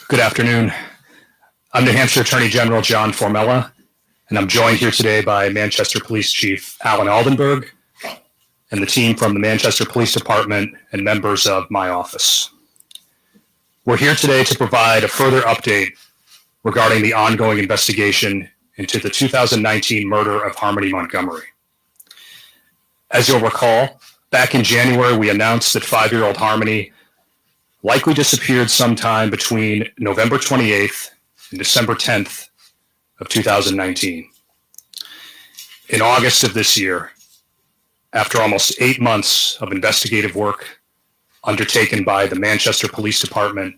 Good afternoon. I'm New Hampshire Attorney General John Formella, and I'm joined here today by Manchester Police Chief Alan Aldenberg and the team from the Manchester Police Department and members of my office. We're here today to provide a further update regarding the ongoing investigation into the 2019 murder of Harmony Montgomery. As you'll recall, back in January, we announced that 5-year-old Harmony likely disappeared sometime between November 28th and December 10th of 2019. In August of this year, after almost 8 months of investigative work undertaken by the Manchester Police Department,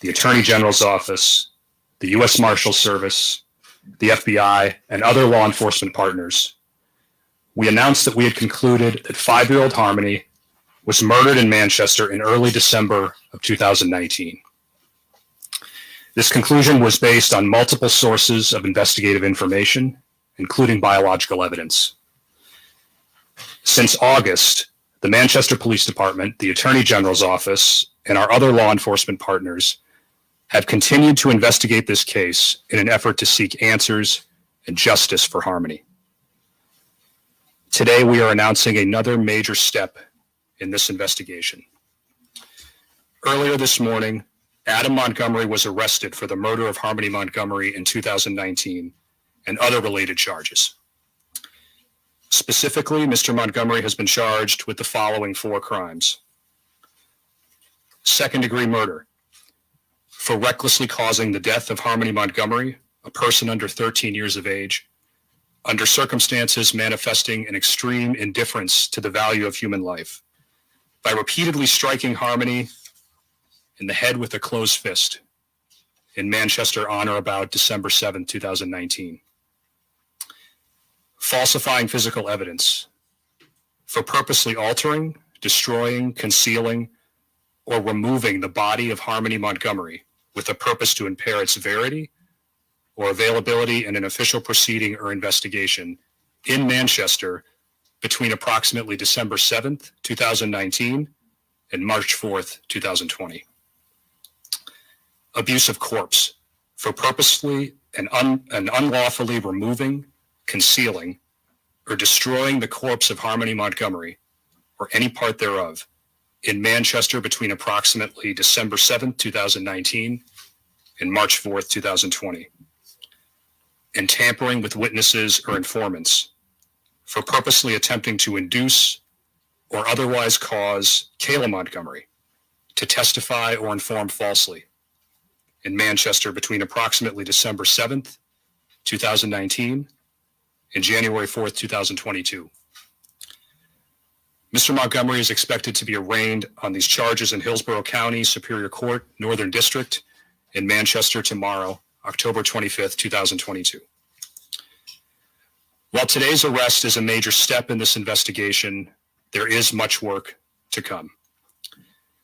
the Attorney General's Office, the U.S. Marshals Service, the FBI, and other law enforcement partners, we announced that we had concluded that 5-year-old Harmony was murdered in Manchester in early December of 2019. This conclusion was based on multiple sources of investigative information, including biological evidence. Since August, the Manchester Police Department, the Attorney General's Office, and our other law enforcement partners have continued to investigate this case in an effort to seek answers and justice for Harmony. Today, we are announcing another major step in this investigation. Earlier this morning, Adam Montgomery was arrested for the murder of Harmony Montgomery in 2019 and other related charges. Specifically, Mr. Montgomery has been charged with the following 4 crimes. Second-degree murder for recklessly causing the death of Harmony Montgomery, a person under 13 years of age, under circumstances manifesting an extreme indifference to the value of human life, by repeatedly striking Harmony in the head with a closed fist in Manchester on or about December 7, 2019. Falsifying physical evidence for purposely altering, destroying, concealing, or removing the body of Harmony Montgomery with a purpose to impair its verity or availability in an official proceeding or investigation in Manchester between approximately December 7th, 2019 and March 4th, 2020. Abuse of corpse for purposefully and unlawfully removing, concealing, or destroying the corpse of Harmony Montgomery or any part thereof in Manchester between approximately December 7th, 2019 and March 4th, 2020. And tampering with witnesses or informants for purposely attempting to induce or otherwise cause Kayla Montgomery to testify or inform falsely in Manchester between approximately December 7th, 2019 and January 4th, 2022. Mr. Montgomery is expected to be arraigned on these charges in Hillsborough County Superior Court, Northern District in Manchester tomorrow, October 25th, 2022. While today's arrest is a major step in this investigation, there is much work to come.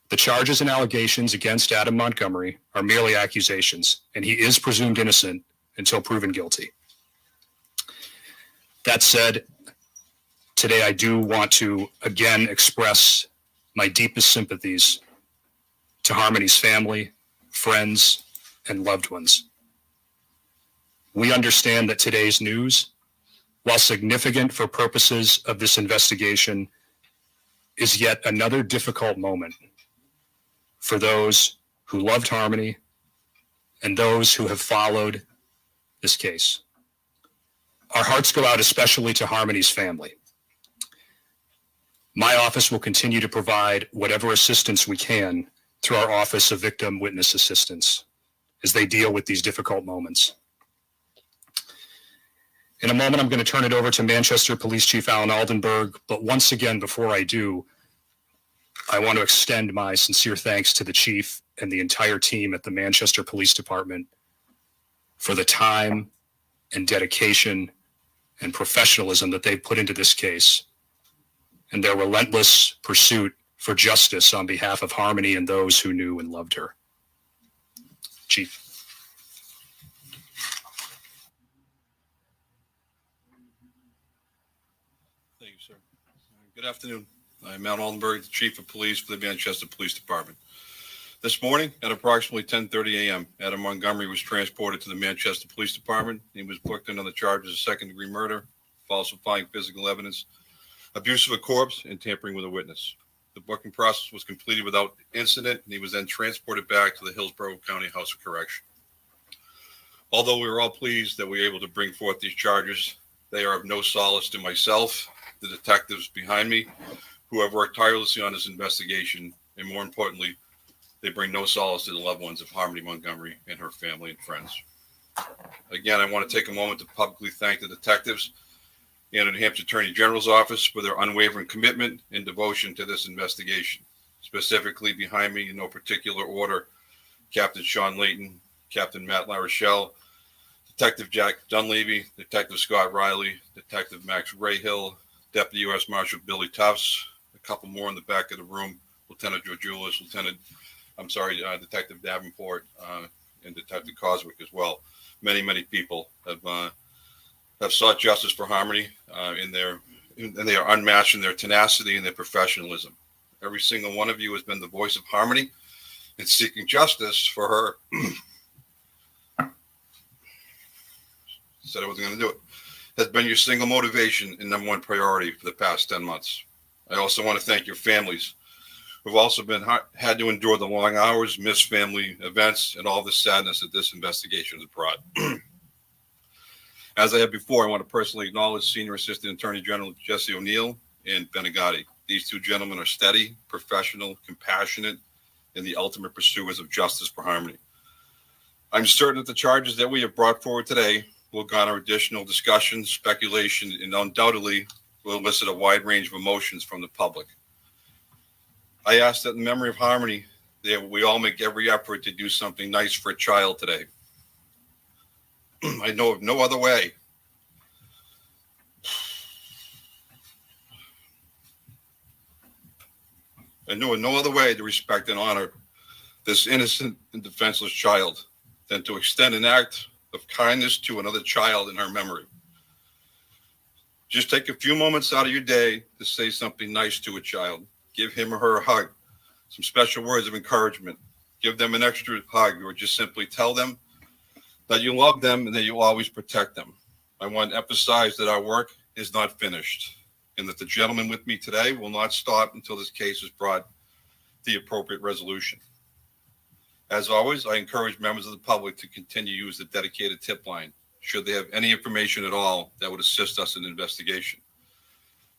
The charges and allegations against Adam Montgomery are merely accusations, and he is presumed innocent until proven guilty. That said, today I do want to again express my deepest sympathies to Harmony's family, friends, and loved ones. We understand that today's news, while significant for purposes of this investigation, is yet another difficult moment for those who loved Harmony and those who have followed this case. Our hearts go out especially to Harmony's family. My office will continue to provide whatever assistance we can through our Office of Victim Witness Assistance as they deal with these difficult moments. In a moment, I'm going to turn it over to Manchester Police Chief Alan Aldenberg, but once again, before I do, I want to extend my sincere thanks to the Chief and the entire team at the Manchester Police Department for the time and dedication and professionalism that they've put into this case and their relentless pursuit for justice on behalf of Harmony and those who knew and loved her. Chief. Thank you, sir. Good afternoon. I'm Alan Aldenberg, the Chief of Police for the Manchester Police Department. This morning at approximately 10:30 a.m., Adam Montgomery was transported to the Manchester Police Department. He was booked on the charges of second-degree murder, falsifying physical evidence, abuse of a corpse, and tampering with a witness. The booking process was completed without incident, and he was then transported back to the Hillsborough County House of Correction. Although we were all pleased that we were able to bring forth these charges, they are of no solace to myself, the detectives behind me, who have worked tirelessly on this investigation, and more importantly, they bring no solace to the loved ones of Harmony Montgomery and her family and friends. Again, I want to take a moment to publicly thank the detectives and the New Hampshire Attorney General's office for their unwavering commitment and devotion to this investigation. Specifically behind me, in no particular order, Captain Sean Layton, Captain Matt LaRochelle, Detective Jack Dunleavy, Detective Scott Riley, Detective Max Rayhill, Deputy U.S. Marshal Billy Tufts, a couple more in the back of the room, Lieutenant Georgioulis, Detective Davenport, and Detective Coswick as well. Many people have sought justice for Harmony, and they are unmatched in their tenacity and their professionalism. Every single one of you has been the voice of Harmony in seeking justice for her. Said I wasn't going to do it. Has been your single motivation and number one priority for the past 10 months. I also want to thank your families, who've also had to endure the long hours, missed family events, and all the sadness that this investigation has brought. As I have before, I want to personally acknowledge Senior Assistant Attorney General Jesse O'Neill and Benegatti. These two gentlemen are steady, professional, compassionate, and the ultimate pursuers of justice for Harmony. I'm certain that the charges that we have brought forward today will garner additional discussion, speculation, and undoubtedly will elicit a wide range of emotions from the public. I ask that in memory of Harmony, that we all make every effort to do something nice for a child today. I know of no other way. I know of no other way to respect and honor this innocent and defenseless child than to extend an act of kindness to another child in her memory. Just take a few moments out of your day to say something nice to a child. Give him or her a hug, some special words of encouragement. Give them an extra hug, or just simply tell them that you love them and that you'll always protect them. I want to emphasize that our work is not finished, and that the gentleman with me today will not stop until this case is brought to the appropriate resolution. As always, I encourage members of the public to continue to use the dedicated tip line should they have any information at all that would assist us in the investigation.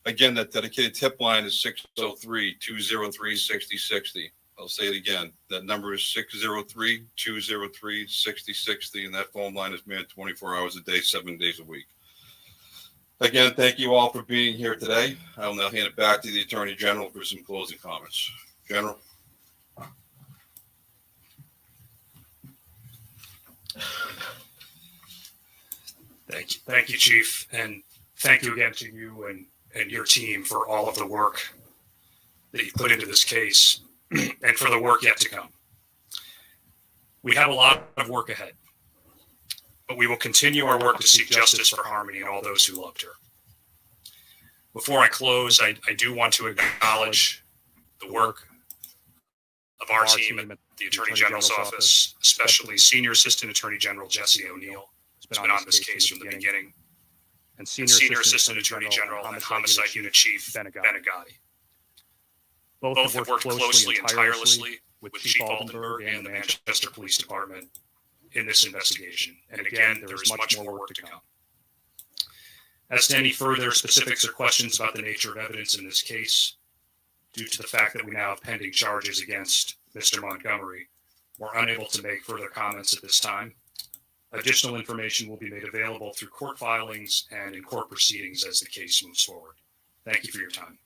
Again, that dedicated tip line is 603-203-6060. I'll say it again. That number is 603-203-6060, and that phone line is manned 24 hours a day, 7 days a week. Again, thank you all for being here today. I will now hand it back to the Attorney General for some closing comments. General. Thank you, Chief, and thank you again to you and your team for all of the work that you put into this case and for the work yet to come. We have a lot of work ahead, but we will continue our work to seek justice for Harmony and all those who loved her. Before I close, I do want to acknowledge the work of our team at the Attorney General's office, especially Senior Assistant Attorney General Jesse O'Neill, who's been on this case from the beginning, and Senior Assistant Attorney General and Homicide Unit Chief Benegatti. Both have worked closely and tirelessly with Chief Aldenberg and the Manchester Police Department in this investigation. And again, there is much more work to come. As to any further specifics or questions about the nature of evidence in this case, due to the fact that we now have pending charges against Mr. Montgomery, we're unable to make further comments at this time. Additional information will be made available through court filings and in court proceedings as the case moves forward. Thank you for your time.